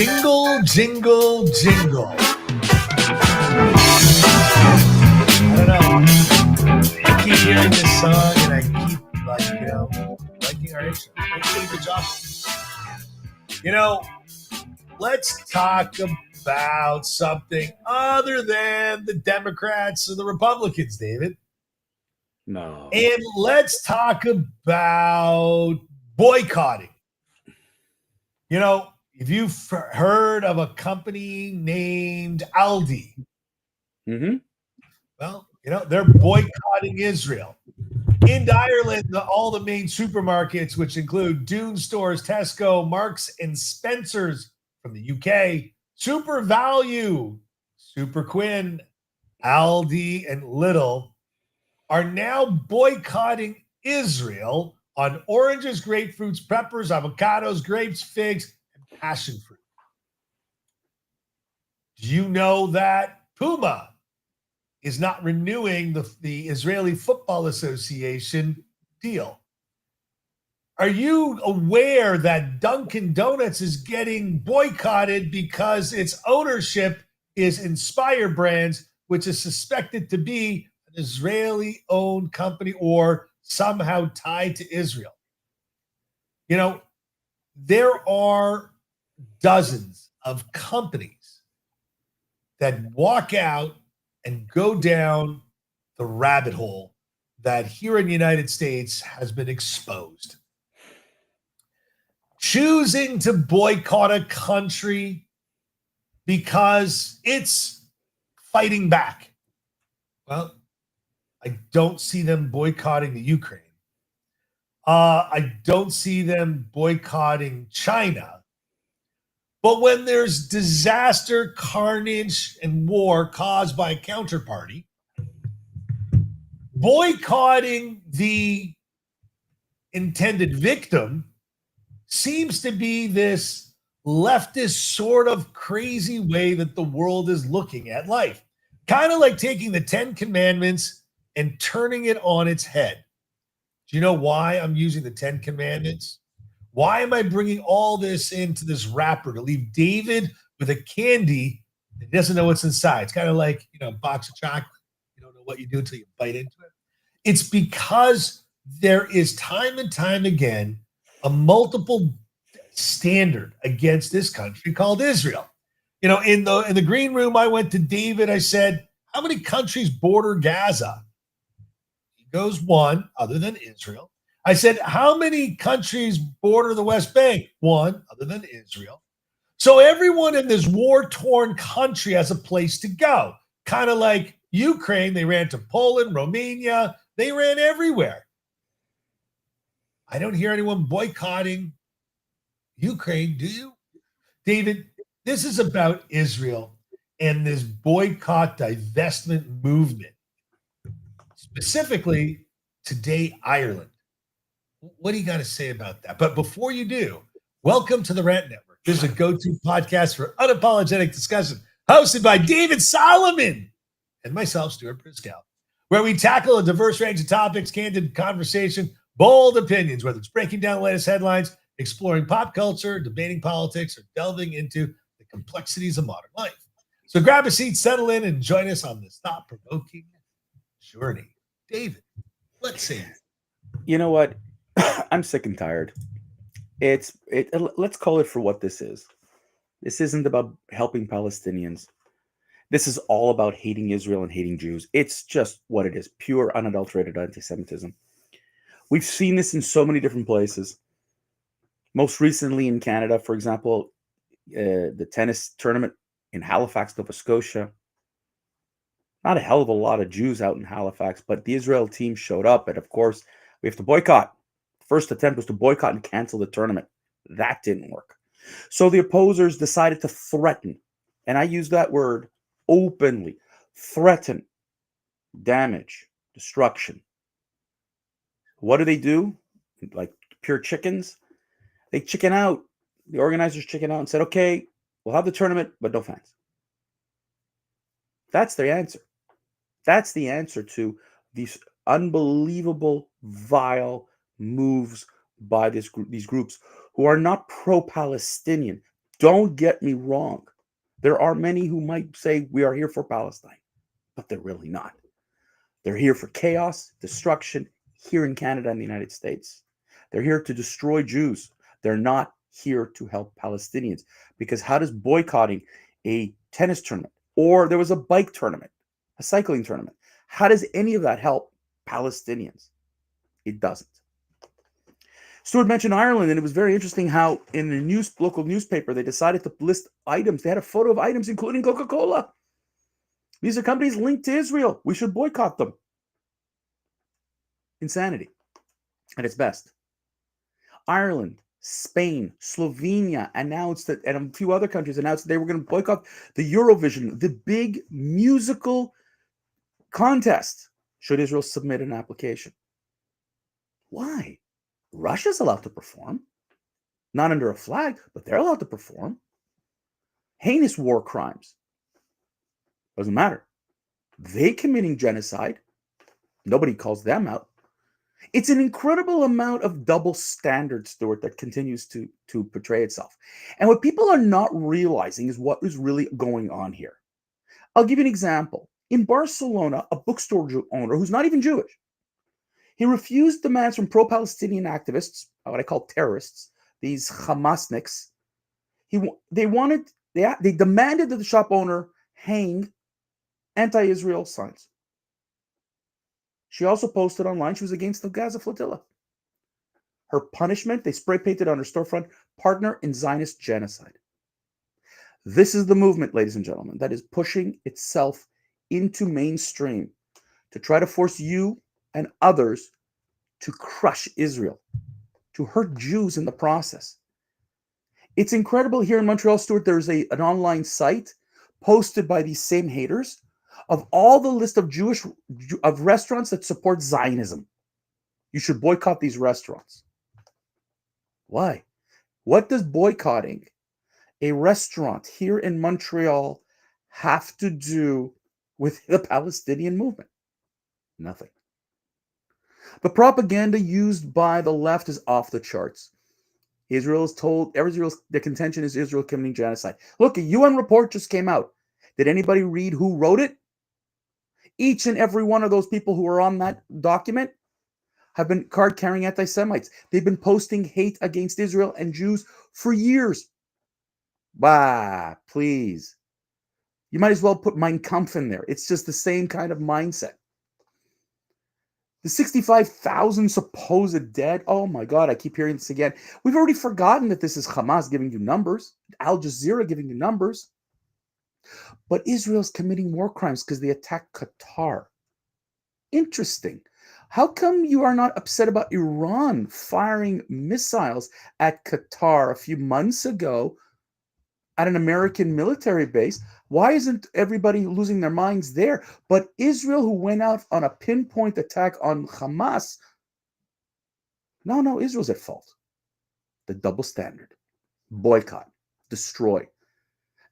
Jingle, jingle, jingle. I don't know. I keep hearing this song and I keep liking our intro. It's doing a good job. Let's talk about something other than the Democrats or the Republicans, David. No. And let's talk about boycotting. If you've heard of a company named Aldi, well, they're boycotting Israel. In Ireland, all the main supermarkets, which include Dune Stores, Tesco, Marks and Spencer's from the UK, Super Value, Super Quinn, Aldi, and Lidl, are now boycotting Israel on oranges, grapefruits, peppers, avocados, grapes, figs, and passion fruit. Do you know that Puma is not renewing the Israeli Football Association deal? Are you aware that Dunkin' Donuts is getting boycotted because its ownership is Inspire Brands, which is suspected to be an Israeli-owned company or somehow tied to Israel? There are dozens of companies that walk out and go down the rabbit hole that here in the United States has been exposed. Choosing to boycott a country because it's fighting back. Well, I don't see them boycotting the Ukraine. I don't see them boycotting China. But when there's disaster, carnage, and war caused by a counterparty, boycotting the intended victim seems to be this leftist sort of crazy way that the world is looking at life. Kind of like taking the 10 Commandments and turning it on its head. Do you know why I'm using the 10 Commandments? Why am I bringing all this into this wrapper to leave David with a candy that doesn't know what's inside? It's kind of like, a box of chocolate. You don't know what you do until you bite into it. It's because there is time and time again a multiple standard against this country called Israel. In the green room, I went to David. I said, how many countries border Gaza? He goes, one, other than Israel. I said, how many countries border the West Bank? One, other than Israel. So everyone in this war-torn country has a place to go. Kind of like Ukraine, they ran to Poland, Romania, they ran everywhere. I don't hear anyone boycotting Ukraine, do you? David, this is about Israel and this boycott divestment movement. Specifically, today, Ireland. What do you got to say about that? But before you do, welcome to the Rant Network. This is a go-to podcast for unapologetic discussion, hosted by David Solomon and myself, Stuart Briscoe, where we tackle a diverse range of topics, candid conversation, bold opinions, whether it's breaking down the latest headlines, exploring pop culture, debating politics, or delving into the complexities of modern life. So grab a seat, settle in, and join us on this thought-provoking journey. David, let's see. You know what? I'm sick and tired. Let's call it for what this is. This isn't about helping Palestinians. This is all about hating Israel and hating Jews. It's just what it is, pure, unadulterated anti-Semitism. We've seen this in so many different places. Most recently in Canada, for example, the tennis tournament in Halifax, Nova Scotia. Not a hell of a lot of Jews out in Halifax, but the Israel team showed up, and of course, we have to boycott. First attempt was to boycott and cancel the tournament. That didn't work. So the opposers decided to threaten, and I use that word openly, threaten, damage, destruction. What do? Like pure chickens? They chicken out. The organizers chicken out and said, okay, we'll have the tournament, but no fans. That's their answer. That's the answer to these unbelievable, vile moves by these groups who are not pro-Palestinian. Don't get me wrong. There are many who might say we are here for Palestine, but they're really not. They're here for chaos, destruction here in Canada and the United States. They're here to destroy Jews. They're not here to help Palestinians. Because how does boycotting a tennis tournament, or there was a bike tournament, a cycling tournament, how does any of that help Palestinians? It doesn't. Stuart mentioned Ireland, and it was very interesting how in the local newspaper, they decided to list items. They had a photo of items, including Coca-Cola. These are companies linked to Israel. We should boycott them. Insanity at its best. Ireland, Spain, Slovenia announced that, and a few other countries announced that they were going to boycott the Eurovision, the big musical contest, should Israel submit an application. Why? Russia's allowed to perform. Not under a flag, but they're allowed to perform. Heinous war crimes. Doesn't matter. They committing genocide. Nobody calls them out. It's an incredible amount of double standard, Stuart, that continues to portray itself. And what people are not realizing is what is really going on here. I'll give you an example. In Barcelona, a bookstore owner who's not even Jewish, he refused demands from pro-Palestinian activists, what I call terrorists, these Hamasniks. They demanded that the shop owner hang anti-Israel signs. She also posted online she was against the Gaza flotilla. Her punishment, they spray painted on her storefront, partner in Zionist genocide. This is the movement, ladies and gentlemen, that is pushing itself into mainstream to try to force you and others to crush Israel, to hurt Jews in the process. It's incredible here in Montreal, Stuart, there's an online site posted by these same haters of all the list of restaurants that support Zionism. You should boycott these restaurants. Why? What does boycotting a restaurant here in Montreal have to do with the Palestinian movement? Nothing. The propaganda used by the left is off the charts. The contention is Israel committing genocide. Look, a UN report just came out. Did anybody read who wrote it? Each and every one of those people who are on that document have been card-carrying anti-Semites. They've been posting hate against Israel and Jews for years. Bah, please. You might as well put Mein Kampf in there. It's just the same kind of mindset. The 65,000 supposed dead. Oh my God, I keep hearing this again. We've already forgotten that this is Hamas giving you numbers, Al Jazeera giving you numbers. But Israel's committing war crimes because they attacked Qatar. Interesting. How come you are not upset about Iran firing missiles at Qatar a few months ago at an American military base? Why isn't everybody losing their minds there? But Israel, who went out on a pinpoint attack on Hamas, no, Israel's at fault. The double standard. Boycott. Destroy.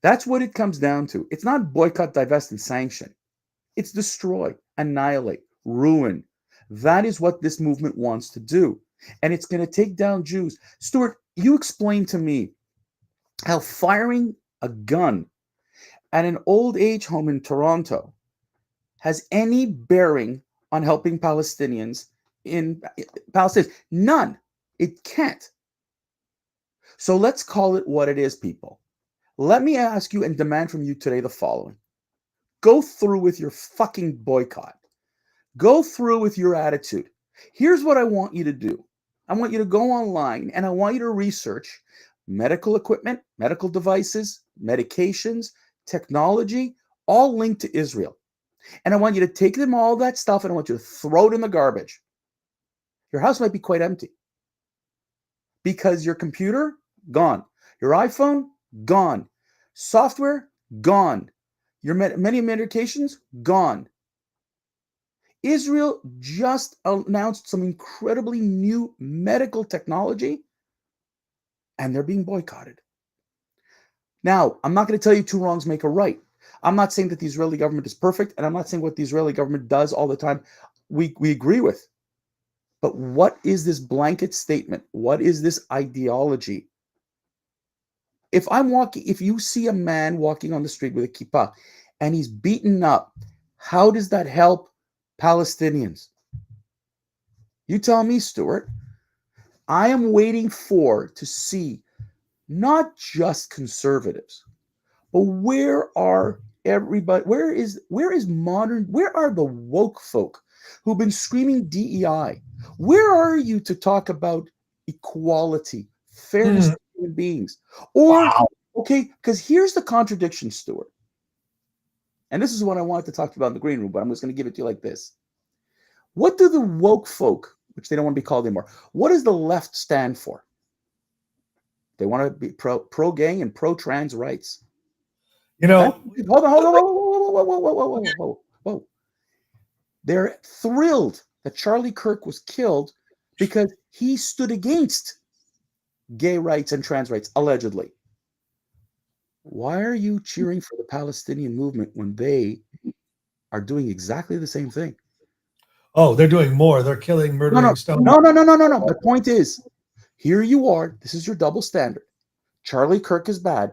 That's what it comes down to. It's not boycott, divest, and sanction. It's destroy, annihilate, ruin. That is what this movement wants to do. And it's going to take down Jews. Stuart, you explain to me how firing a gun at an old age home in Toronto has any bearing on helping Palestinians in Palestine. None. It can't. So let's call it what it is, people. Let me ask you and demand from you today the following. Go through with your fucking boycott. Go through with your attitude. Here's what I want you to do. I want you to go online and I want you to research medical equipment, medical devices, medications, technology, all linked to Israel. And I want you to take them, all that stuff, and I want you to throw it in the garbage. Your house might be quite empty because your computer, gone. Your iPhone, gone. Software, gone. Your many medications, gone. Israel just announced some incredibly new medical technology, and they're being boycotted. Now, I'm not going to tell you two wrongs make a right. I'm not saying that the Israeli government is perfect, and I'm not saying what the Israeli government does all the time we agree with. But what is this blanket statement? What is this ideology if you see a man walking on the street with a kippah and he's beaten up, how does that help Palestinians? You tell me, Stuart. I am waiting to see not just conservatives, but where are everybody? Where are the woke folk who've been screaming DEI? Where are you to talk about equality, fairness to human beings? Or, Wow. okay, because here's the contradiction, Stuart. And this is what I wanted to talk about in the green room, but I'm just going to give it to you like this. What do the woke folk, which they don't want to be called anymore, what does the left stand for? They want to be pro-gay and pro-trans rights. You know, Hold on. Whoa. They're thrilled that Charlie Kirk was killed because he stood against gay rights and trans rights, allegedly. Why are you cheering for the Palestinian movement when they are doing exactly the same thing? oh, they're doing more. They're killing, murdering, stoning. No. My point is, here you are. This is your double standard. Charlie Kirk is bad,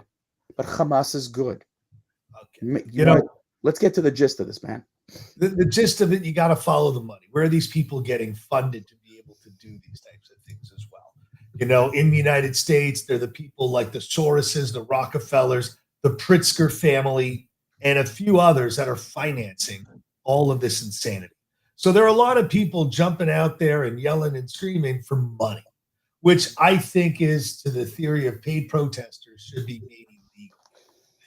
but Hamas is good. Okay. Let's get to the gist of this, man. The gist of it, you got to follow the money. Where are these people getting funded to be able to do these types of things as well? You know, in the United States, they're the people like the Soroses, the Rockefellers, the Pritzker family, and a few others that are financing all of this insanity. So there are a lot of people jumping out there and yelling and screaming for money, which I think is to the theory of paid protesters should be made illegal.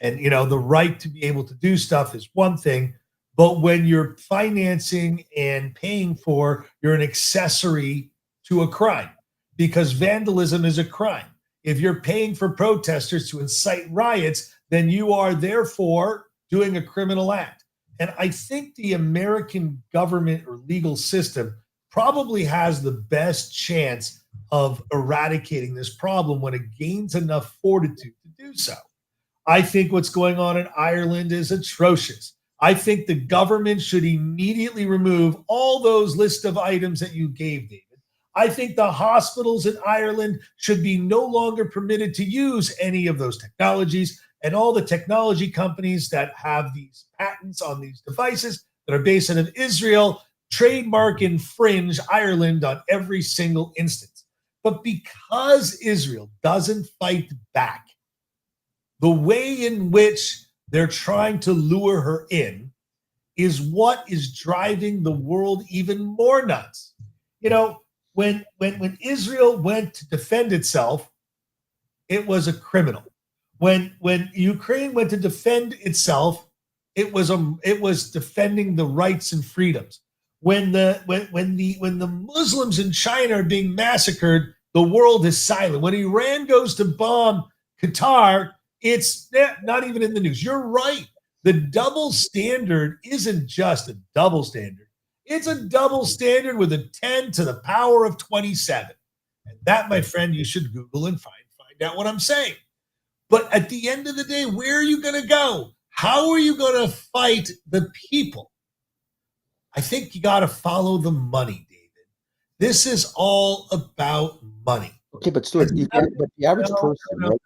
And, you know, the right to be able to do stuff is one thing, but when you're financing and paying for, you're an accessory to a crime because vandalism is a crime. If you're paying for protesters to incite riots, then you are therefore doing a criminal act. And I think the American government or legal system probably has the best chance of eradicating this problem when it gains enough fortitude to do so. I think what's going on in Ireland is atrocious. I think the government should immediately remove all those list of items that you gave, David. I think the hospitals in Ireland should be no longer permitted to use any of those technologies, and all the technology companies that have these patents on these devices that are based out of Israel trademark infringe Ireland on every single instance. But because Israel doesn't fight back, the way in which they're trying to lure her in is what is driving the world even more nuts. You know, when Israel went to defend itself, it was a criminal. When Ukraine went to defend itself, it was defending the rights and freedoms. When the Muslims in China are being massacred, the world is silent. When Iran goes to bomb Qatar, it's not even in the news. You're right. The double standard isn't just a double standard. It's a double standard with a 10 to the power of 27. And that, my friend, you should Google and find out what I'm saying. But at the end of the day, where are you going to go? How are you going to fight the people? I think you got to follow the money, David. This is all about money. Okay, but Stuart, but the average person, right,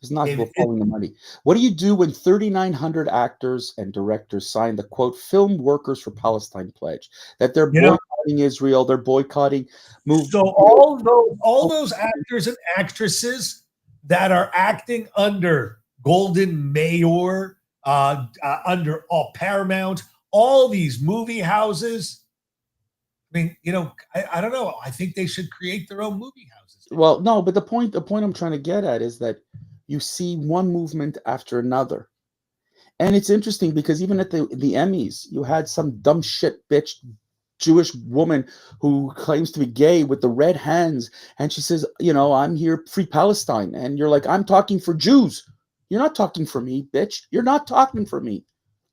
is not following the money. What do you do when 3,900 actors and directors sign the quote Film Workers for Palestine pledge that they're boycotting Israel, they're boycotting movies? So all those actors and actresses that are acting under Golden Mayor, under all Paramount, all these movie houses. I mean, you know, I don't know. I think they should create their own movie houses. Well, no, but the point I'm trying to get at is that you see one movement after another. And it's interesting because even at the Emmys, you had some dumb shit bitch Jewish woman who claims to be gay with the red hands. And she says, you know, I'm here, free Palestine. And you're like, I'm talking for Jews. You're not talking for me, bitch. You're not talking for me.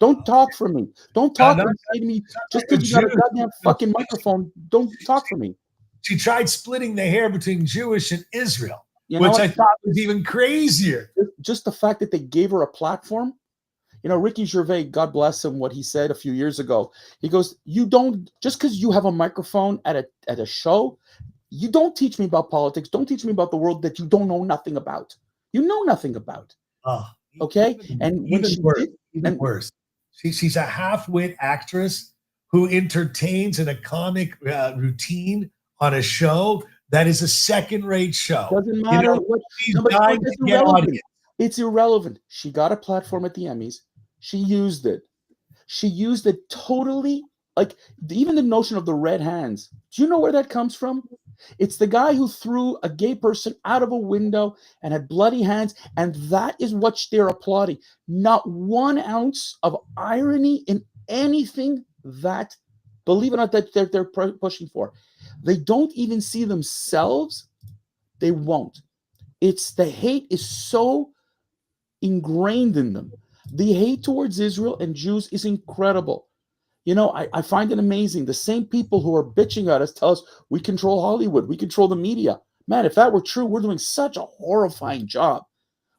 Don't talk for me. Don't talk and say to me, just because you got a goddamn fucking microphone, don't talk for me. She tried splitting the hair between Jewish and Israel, which I thought was even crazier. Just the fact that they gave her a platform. You know, Ricky Gervais, God bless him, what he said a few years ago. He goes, you don't, just because you have a microphone at a show, you don't teach me about politics. Don't teach me about the world that you don't know nothing about. you know nothing about. Oh, Okay, and when she worse, did, even worse. She's a half-wit actress who entertains in a comic routine on a show that is a second-rate show. doesn't matter what. She's No, but dying it's to get irrelevant. audience. It's irrelevant. She got a platform at the Emmys. She used it. She used it totally. Like even the notion of the red hands. Do you know where that comes from? It's the guy who threw a gay person out of a window and had bloody hands, and that is what they're applauding. Not 1 ounce of irony in anything that, believe it or not, that they're pushing for. They don't even see themselves. They won't. It's the hate is so ingrained in them. The hate towards Israel and Jews is incredible. You know, I find it amazing. The same people who are bitching at us tell us we control Hollywood, we control the media. Man, if that were true, we're doing such a horrifying job.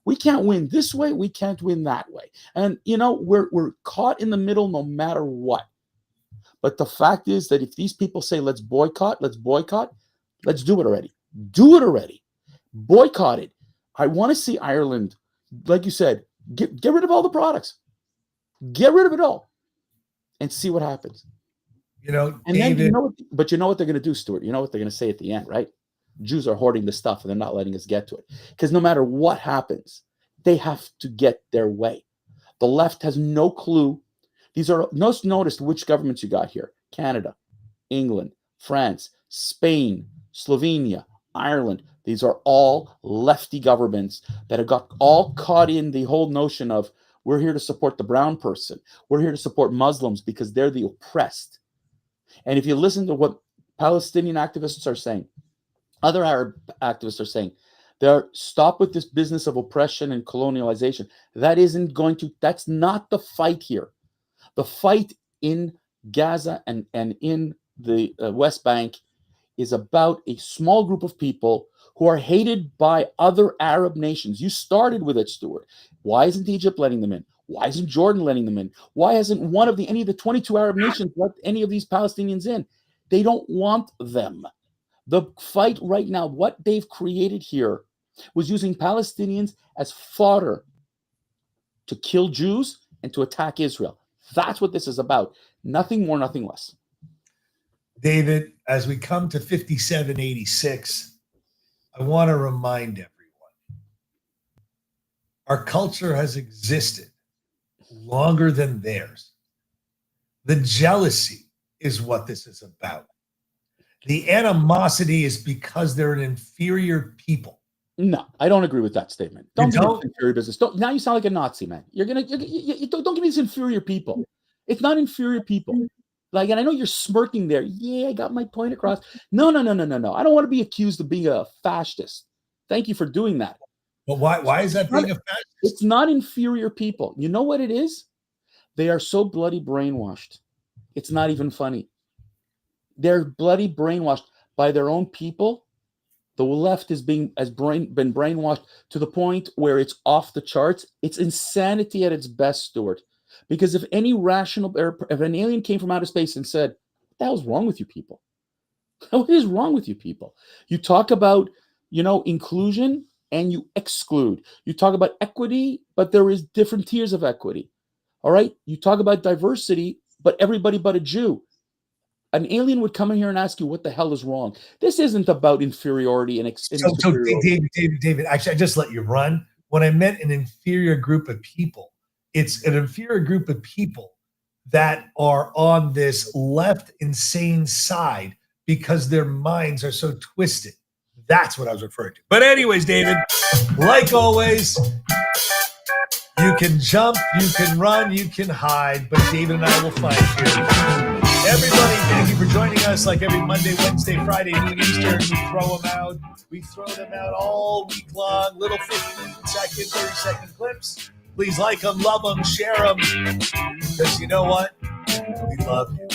We can't win this way, we can't win that way. And, you know, we're caught in the middle no matter what. But the fact is that if these people say, let's boycott, let's do it already. Do it already. Boycott it. I want to see Ireland, like you said, get rid of all the products. Get rid of it all. And see what happens. You know, and David, then you know what they're going to do, Stuart. You know what they're going to say at the end, right? Jews are hoarding the stuff and they're not letting us get to it. Because no matter what happens, they have to get their way. The left has no clue. These are notice which governments you got here: Canada, England, France, Spain, Slovenia, Ireland. These are all lefty governments that have got all caught in the whole notion of, we're here to support the brown person. We're here to support Muslims because they're the oppressed. And if you listen to what Palestinian activists are saying, other Arab activists are saying, they're stop with this business of oppression and colonialization. That's not the fight here. The fight in Gaza and in the West Bank is about a small group of people who are hated by other Arab nations. You started with it, Stuart. Why isn't Egypt letting them in? Why isn't Jordan letting them in? Why hasn't any of the 22 Arab nations let any of these Palestinians in? They don't want them. The fight right now, what they've created here, was using Palestinians as fodder to kill Jews and to attack Israel. That's what this is about. Nothing more, nothing less. David, as we come to 5786, I want to remind everyone, our culture has existed longer than theirs. The jealousy is what this is about. The animosity is because they're an inferior people. No, I don't agree with that statement. Don't You give don't? me this inferior business. Now you sound like a Nazi, man. You don't give me these inferior people. It's not inferior people. Like, and I know you're smirking there. Yeah, I got my point across. No. I don't want to be accused of being a fascist. Thank you for doing that. But why is that being a fascist? It's not inferior people. You know what it is? They are so bloody brainwashed. It's not even funny. They're bloody brainwashed by their own people. The left has been brainwashed to the point where it's off the charts. It's insanity at its best, Stuart. Because if an alien came from outer space and said, "What the hell's wrong with you people? What is wrong with you people? You talk about, inclusion and you exclude. You talk about equity, but there is different tiers of equity. All right? You talk about diversity, but everybody but a Jew. An alien would come in here and ask you what the hell is wrong. This isn't about inferiority and superiority. David, actually, I just let you run. When I meant an inferior group of people, it's an inferior group of people that are on this left insane side because their minds are so twisted. That's what I was referring to. But anyways, David, like always, you can jump, you can run, you can hide, but David and I will find you. Everybody, thank you for joining us like every Monday, Wednesday, Friday, noon Eastern. We throw them out. We throw them out all week long, little 15-second, 30-second clips. Please like them, love them, share them, because you know what? We love you.